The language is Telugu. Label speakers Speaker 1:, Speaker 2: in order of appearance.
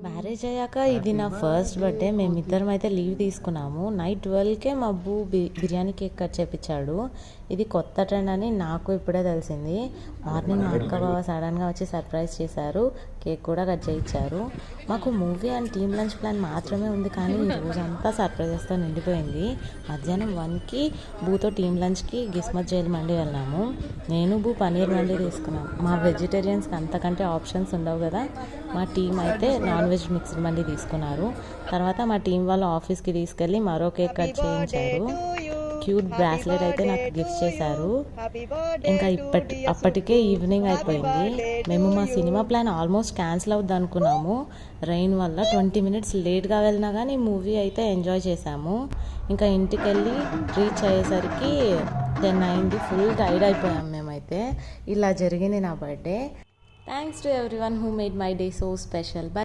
Speaker 1: మ్యారేజ్ అయ్యాక ఇది నా ఫస్ట్ బర్త్డే. మేమిద్దరం అయితే లీవ్ తీసుకున్నాము. నైట్ 12కే మా అబ్బు బిర్యానీ కేక్ కట్ చేయించాడు. ఇది కొత్త ట్రెండ్ అని నాకు ఇప్పుడే తెలిసింది. మార్నింగ్ మా అక్క బావ సడన్గా వచ్చి సర్ప్రైజ్ చేశారు. కేక్ కూడా కట్ చేయించారు. మాకు movie and team lunch plan మాత్రమే ఉంది, కానీ ఈ రోజంతా సర్ప్రైజెస్తో నిండిపోయింది. మధ్యాహ్నం 1కి బూతో టీమ్ లంచ్కి గిస్మత్ జైల్ మండి వెళ్ళాము. నేను బూ పన్నీర్ మండి తీసుకున్నాం. మా వెజిటేరియన్స్కి అంతకంటే ఆప్షన్స్ ఉండవు కదా. మా టీం అయితే నాన్ వెజ్ మిక్స్డ్ మండి తీసుకున్నారు. తర్వాత మా టీం వాళ్ళ ఆఫీస్కి తీసుకెళ్ళి మరో కేక్ కట్ చేయించారు. క్యూట్ బ్రాస్లెట్ అయితే నాకు గిఫ్ట్ చేశారు. ఇంకా అప్పటికే ఈవినింగ్ అయిపోయింది. మేము మా సినిమా ప్లాన్ ఆల్మోస్ట్ క్యాన్సిల్ అవుద్ది అనుకున్నాము. రెయిన్ వల్ల 20 మినిట్స్ లేట్గా వెళ్ళినా కానీ మూవీ అయితే ఎంజాయ్ చేసాము. ఇంకా ఇంటికి వెళ్ళి రీచ్ అయ్యేసరికి 10 అయింది. ఫుల్ టైర్డ్ అయిపోయాము మేమైతే. ఇలా జరిగింది నా birthday. Thanks to everyone who made my day so special.